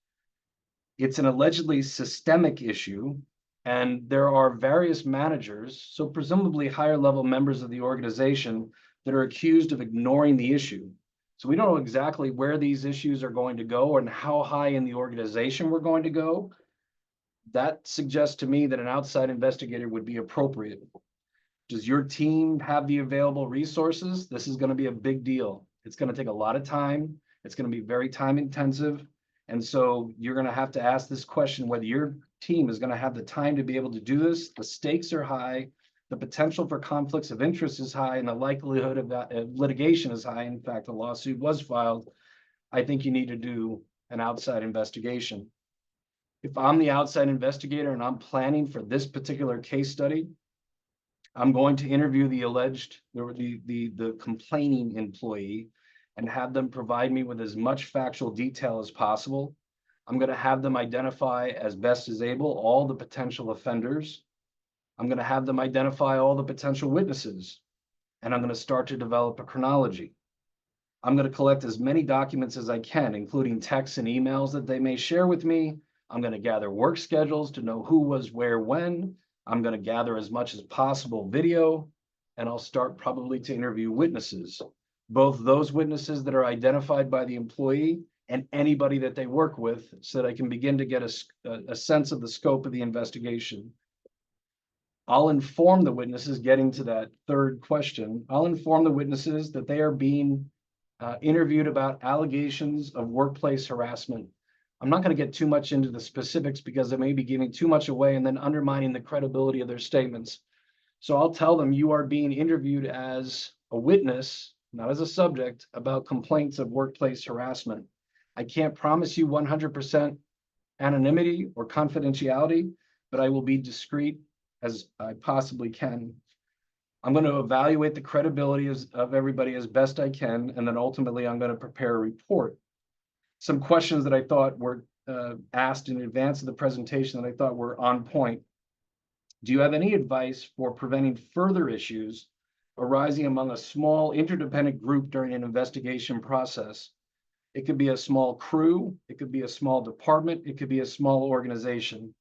It's an allegedly systemic issue, and there are various managers, so presumably higher level members of the organization, that are accused of ignoring the issue. So we don't know exactly where these issues are going to go and how high in the organization we're going to go. That suggests to me that an outside investigator would be appropriate. Does your team have the available resources? This is going to be a big deal. It's going to take a lot of time. It's going to be very time intensive. And so you're going to have to ask this question, whether your team is going to have the time to be able to do this. The stakes are high. the potential for conflicts of interest is high, and the likelihood of that litigation is high. In fact, a lawsuit was filed. I think you need to do an outside investigation. If I'm the outside investigator and I'm planning for this particular case study, I'm going to interview the complaining employee and have them provide me with as much factual detail as possible. I'm going to have them identify as best as able all the potential offenders. I'm going to have them identify all the potential witnesses, and I'm going to start to develop a chronology. I'm going to collect as many documents as I can, including texts and emails that they may share with me. I'm going to gather work schedules to know who was where when. I'm going to gather as much as possible video, and I'll start probably to interview witnesses, both those witnesses that are identified by the employee and anybody that they work with, so that I can begin to get a sense of the scope of the investigation. I'll inform the witnesses, getting to that third question, I'll inform the witnesses that they are being interviewed about allegations of workplace harassment. I'm not going to get too much into the specifics because I may be giving too much away and then undermining the credibility of their statements. So I'll tell them you are being interviewed as a witness, not as a subject, about complaints of workplace harassment. I can't promise you 100% anonymity or confidentiality, but I will be discreet as I possibly can. I'm going to evaluate the credibility of everybody as best I can, and then ultimately I'm going to prepare a report. Some questions that I thought were asked in advance of the presentation that I thought were on point. Do you have any advice for preventing further issues arising among a small interdependent group during an investigation process? It could be a small crew, it could be a small department, it could be a small organization.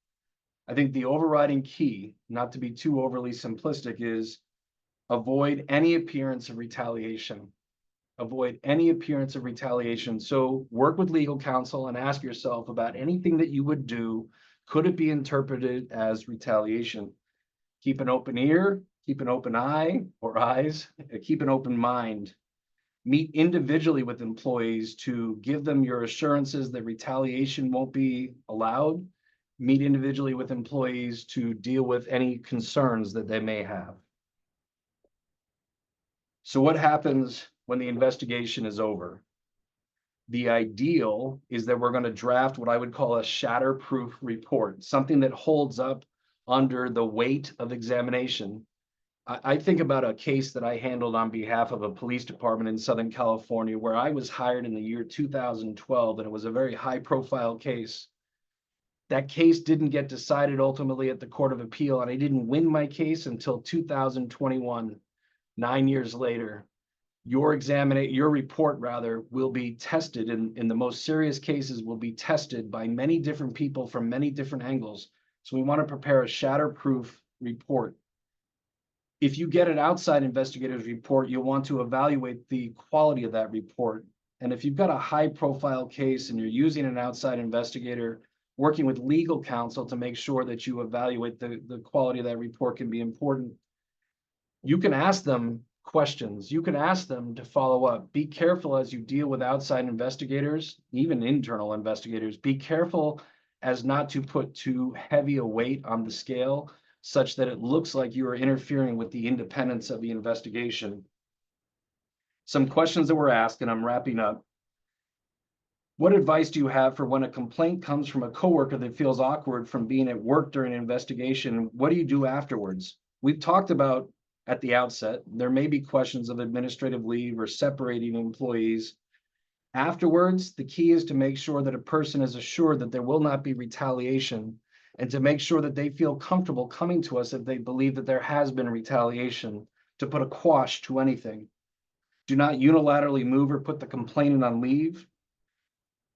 I think the overriding key, not to be too overly simplistic, is avoid any appearance of retaliation. Avoid any appearance of retaliation. So work with legal counsel and ask yourself about anything that you would do. Could it be interpreted as retaliation? Keep an open ear, keep an open eye or eyes, keep an open mind. Meet individually with employees to give them your assurances that retaliation won't be allowed. Meet individually with employees to deal with any concerns that they may have. So what happens when the investigation is over? The ideal is that we're going to draft what I would call a shatterproof report, something that holds up under the weight of examination. I think about a case that I handled on behalf of a police department in Southern California, where I was hired in the year 2012, and it was a very high-profile case. That case didn't get decided ultimately at the Court of Appeal, and I didn't win my case until 2021, 9 years later. Your report will be tested in the most serious cases, will be tested by many different people from many different angles. So we want to prepare a shatterproof report. If you get an outside investigator's report, you'll want to evaluate the quality of that report. And if you've got a high profile case and you're using an outside investigator, working with legal counsel to make sure that you evaluate the quality of that report can be important. You can ask them questions. You can ask them to follow up. Be careful as you deal with outside investigators, even internal investigators. Be careful as not to put too heavy a weight on the scale, such that it looks like you are interfering with the independence of the investigation. Some questions that were asked, and I'm wrapping up. What advice do you have for when a complaint comes from a coworker that feels awkward from being at work during an investigation? What do you do afterwards? We've talked about at the outset, there may be questions of administrative leave or separating employees. Afterwards, the key is to make sure that a person is assured that there will not be retaliation, and to make sure that they feel comfortable coming to us if they believe that there has been retaliation, to put a quash to anything. Do not unilaterally move or put the complainant on leave.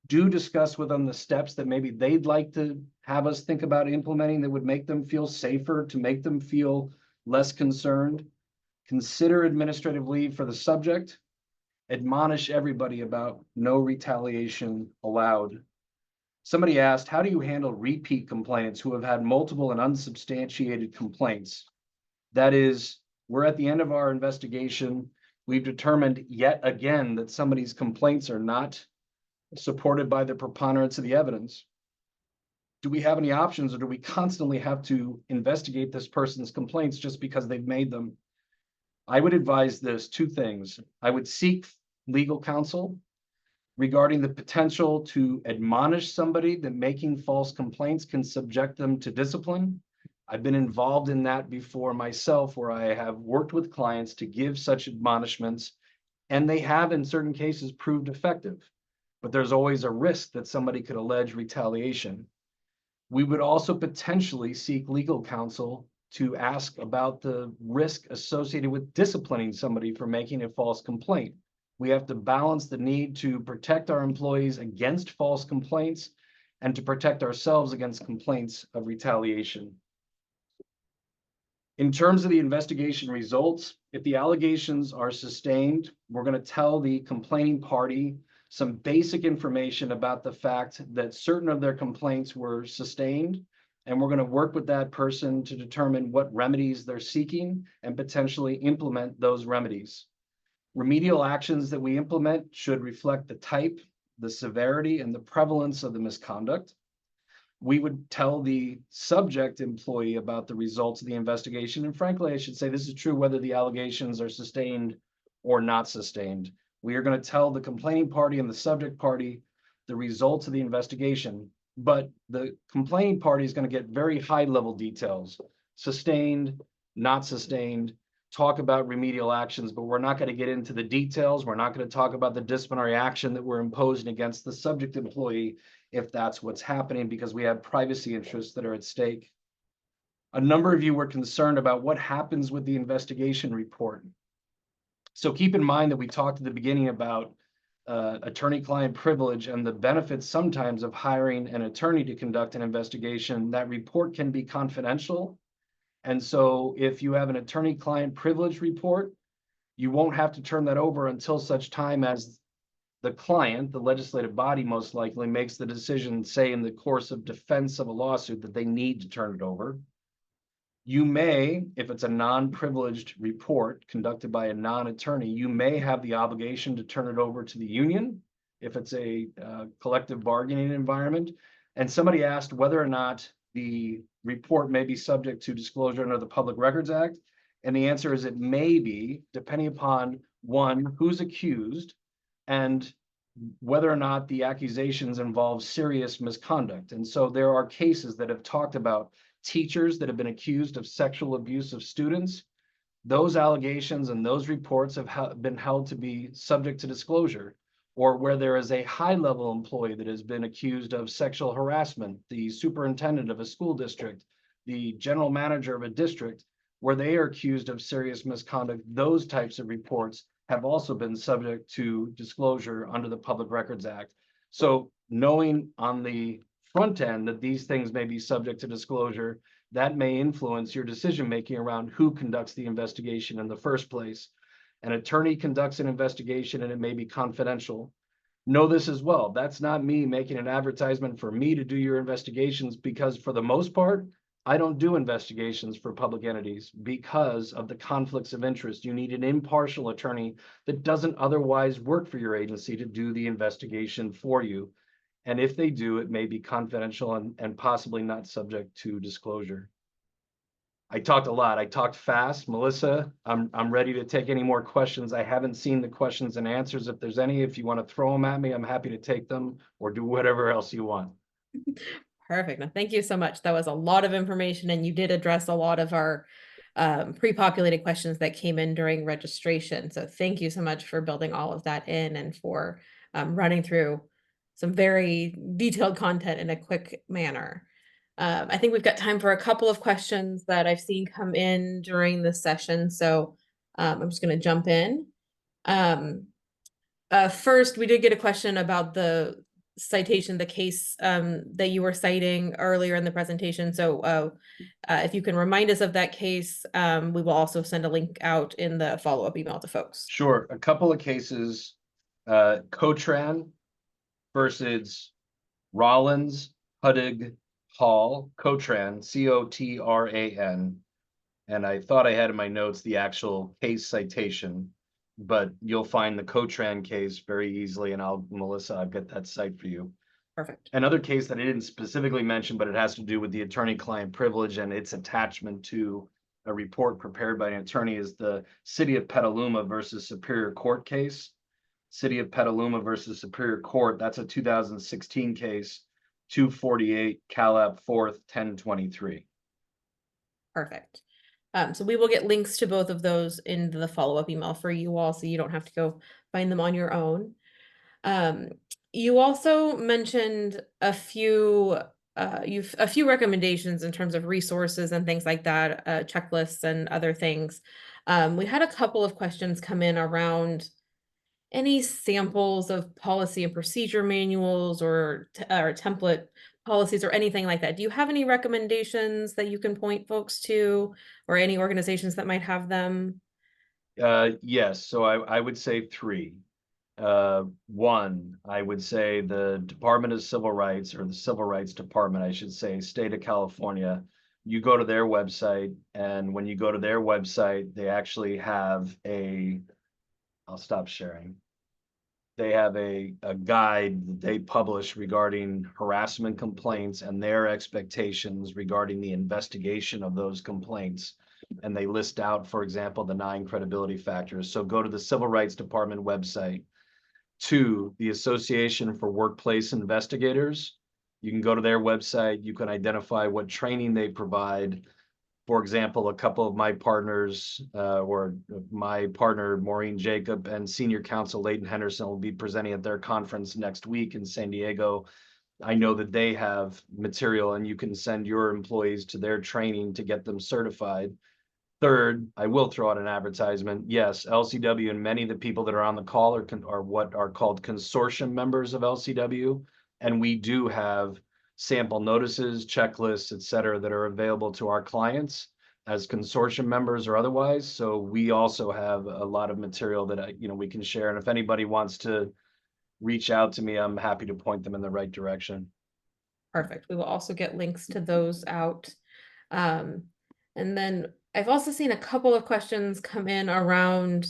Do discuss with them the steps that maybe they'd like to have us think about implementing that would make them feel safer, to make them feel less concerned. Consider administrative leave for the subject. Admonish everybody about no retaliation allowed. Somebody asked, how do you handle repeat complainants who have had multiple and unsubstantiated complaints? That is, we're at the end of our investigation. We've determined yet again that somebody's complaints are not supported by the preponderance of the evidence. do we have any options, or do we constantly have to investigate this person's complaints just because they've made them? I would advise this two things. I would seek legal counsel regarding the potential to admonish somebody that making false complaints can subject them to discipline. I've been involved in that before myself, where I have worked with clients to give such admonishments, and they have in certain cases proved effective. But there's always a risk that somebody could allege retaliation. We would also potentially seek legal counsel to ask about the risk associated with disciplining somebody for making a false complaint. We have to balance the need to protect our employees against false complaints and to protect ourselves against complaints of retaliation. In terms of the investigation results, if the allegations are sustained, we're going to tell the complaining party some basic information about the fact that certain of their complaints were sustained, and we're going to work with that person to determine what remedies they're seeking and potentially implement those remedies. Remedial actions that we implement should reflect the type, the severity, and the prevalence of the misconduct. We would tell the subject employee about the results of the investigation. And frankly, I should say this is true whether the allegations are sustained or not sustained. We are going to tell the complaining party and the subject party the results of the investigation, but the complaining party is going to get very high level details: sustained, not sustained, talk about remedial actions, but we're not going to get into the details. We're not going to talk about the disciplinary action that we're imposing against the subject employee if that's what's happening, because we have privacy interests that are at stake. A number of you were concerned about what happens with the investigation report. So keep in mind that we talked at the beginning about attorney-client privilege and the benefits sometimes of hiring an attorney to conduct an investigation. That report can be confidential. And so if you have an attorney-client privilege report, you won't have to turn that over until such time as the client, the legislative body most likely, makes the decision, say in the course of defense of a lawsuit, that they need to turn it over. You may, if it's a non-privileged report conducted by a non-attorney, you may have the obligation to turn it over to the union if it's a collective bargaining environment. And somebody asked whether or not the report may be subject to disclosure under the Public Records Act. And the answer is it may be, depending upon one, who's accused, and whether or not the accusations involve serious misconduct. And so there are cases that have talked about teachers that have been accused of sexual abuse of students. Those allegations and those reports have been held to be subject to disclosure. Or where there is a high-level employee that has been accused of sexual harassment, the superintendent of a school district, the general manager of a district, where they are accused of serious misconduct, those types of reports have also been subject to disclosure under the Public Records Act. So knowing on the front end that these things may be subject to disclosure, that may influence your decision-making around who conducts the investigation in the first place. An attorney conducts an investigation and it may be confidential. Know this as well. That's not me making an advertisement for me to do your investigations, because for the most part, I don't do investigations for public entities because of the conflicts of interest. You need an impartial attorney that doesn't otherwise work for your agency to do the investigation for you. And if they do, it may be confidential and possibly not subject to disclosure. I talked a lot. I talked fast. Melissa, I'm ready to take any more questions. I haven't seen the questions and answers. If there's any, if you want to throw them at me, I'm happy to take them or do whatever else you want. Perfect. No, thank you so much. That was a lot of information, and you did address a lot of our pre-populated questions that came in during registration. So thank you so much for building all of that in and for running through some very detailed content in a quick manner. I think we've got time for a couple of questions that I've seen come in during this session. So I'm just going to jump in. First, we did get a question about the citation, the case that you were citing earlier in the presentation. So if you can remind us of that case, we will also send a link out in the follow-up email to folks. Sure. A couple of cases, Cotran versus Rollins, Huddig, Hall, Cotran, C-O-T-R-A-N. And I thought I had in my notes the actual case citation, but you'll find the Cotran case very easily, and Melissa, I'll get that cite for you. Perfect. Another case that I didn't specifically mention, but it has to do with the attorney-client privilege and its attachment to a report prepared by an attorney, is the City of Petaluma versus Superior Court case. City of Petaluma versus Superior Court, that's a 2016 case, 248 Calab 4th, 1023. Perfect. So we will get links to both of those in the follow-up email for you all, so you don't have to go find them on your own. You also mentioned a few recommendations in terms of resources and things like that, checklists and other things. We had a couple of questions come in around any samples of policy and procedure manuals or template policies or anything like that. Do you have any recommendations that you can point folks to, or any organizations that might have them? Yes, so I would say three. One, I would say the Department of Civil Rights, or the Civil Rights Department, I should say, State of California. You go to their website, and when you go to their website, they actually have I'll stop sharing. They have a guide that they publish regarding harassment complaints and their expectations regarding the investigation of those complaints. And they list out, for example, the 9 credibility factors. So go to the Civil Rights Department website. 2, the Association for Workplace Investigators. You can go to their website. You can identify what training they provide. For example, a couple of my partners, or my partner, Maureen Jacob, and senior counsel Leighton Henderson will be presenting at their conference next week in San Diego. I know that they have material, and you can send your employees to their training to get them certified. Third, I will throw out an advertisement. Yes, LCW and many of the people that are on the call are what are called consortium members of LCW. And we do have sample notices, checklists, et cetera, that are available to our clients as consortium members or otherwise. So we also have a lot of material that we can share. And if anybody wants to reach out to me, I'm happy to point them in the right direction. Perfect. We will also get links to those out. And then I've also seen a couple of questions come in around,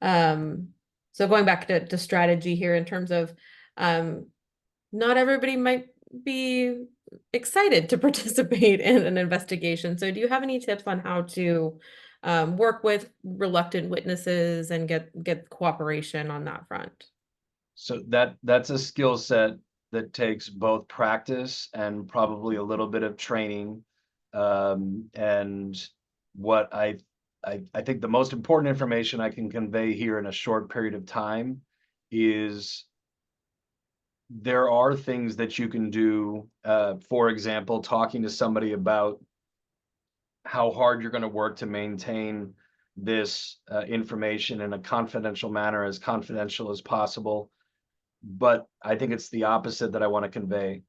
so going back to strategy here in terms of, not everybody might be excited to participate in an investigation. So do you have any tips on how to work with reluctant witnesses and get cooperation on that front? So that's a skill set that takes both practice and probably a little bit of training. And what I think the most important information I can convey here in a short period of time is there are things that you can do. For example, talking to somebody about how hard you're going to work to maintain this information in a confidential manner, as confidential as possible. But I think it's the opposite that I want to convey.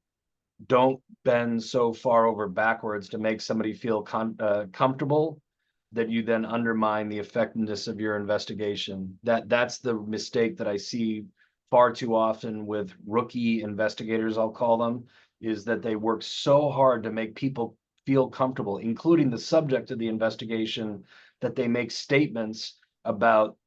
Don't bend so far over backwards to make somebody feel comfortable that you then undermine the effectiveness of your investigation. That's the mistake that I see far too often with rookie investigators, I'll call them, is that they work so hard to make people feel comfortable, including the subject of the investigation, that they make statements about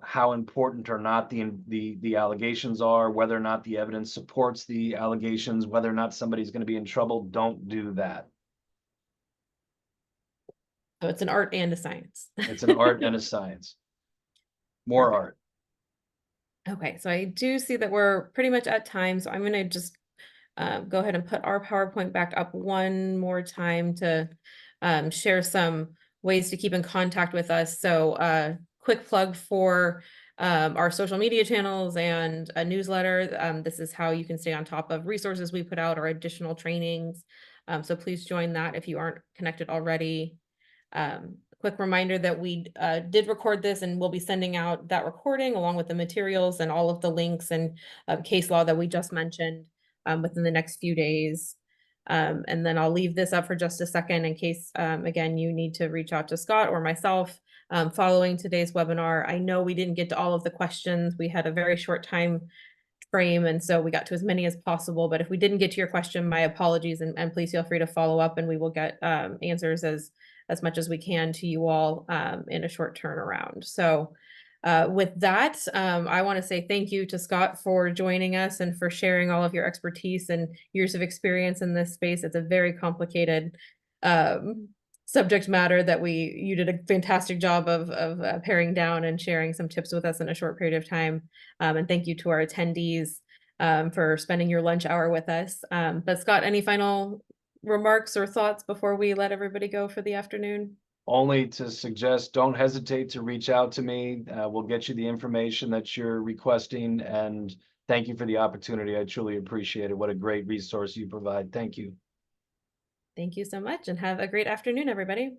how important or not the allegations are, whether or not the evidence supports the allegations, whether or not somebody's going to be in trouble. Don't do that. So it's an art and a science. It's an art and a science. More Perfect. art. Okay, so I do see that we're pretty much at time, so I'm going to just go ahead and put our PowerPoint back up one more time to share some ways to keep in contact with us. So quick plug for our social media channels and a newsletter. This is how you can stay on top of resources we put out or additional trainings. So please join that if you aren't connected already. Quick reminder that we did record this, and we'll be sending out that recording along with the materials and all of the links and case law that we just mentioned within the next few days. And then I'll leave this up for just a second in case, again, you need to reach out to Scott or myself following today's webinar. I know we didn't get to all of the questions. We had a very short time frame, and so we got to as many as possible. But if we didn't get to your question, my apologies, and please feel free to follow up, and we will get answers as much as we can to you all in a short turnaround. So With that, I want to say thank you to Scott for joining us and for sharing all of your expertise and years of experience in this space. It's a very complicated subject matter that you did a fantastic job of paring down and sharing some tips with us in a short period of time. And thank you to our attendees for spending your lunch hour with us. But Scott, any final remarks or thoughts before we let everybody go for the afternoon? Only to suggest, don't hesitate to reach out to me. We'll get you the information that you're requesting, and thank you for the opportunity. I truly appreciate it. What a great resource you provide. Thank you. Thank you so much and have a great afternoon, everybody.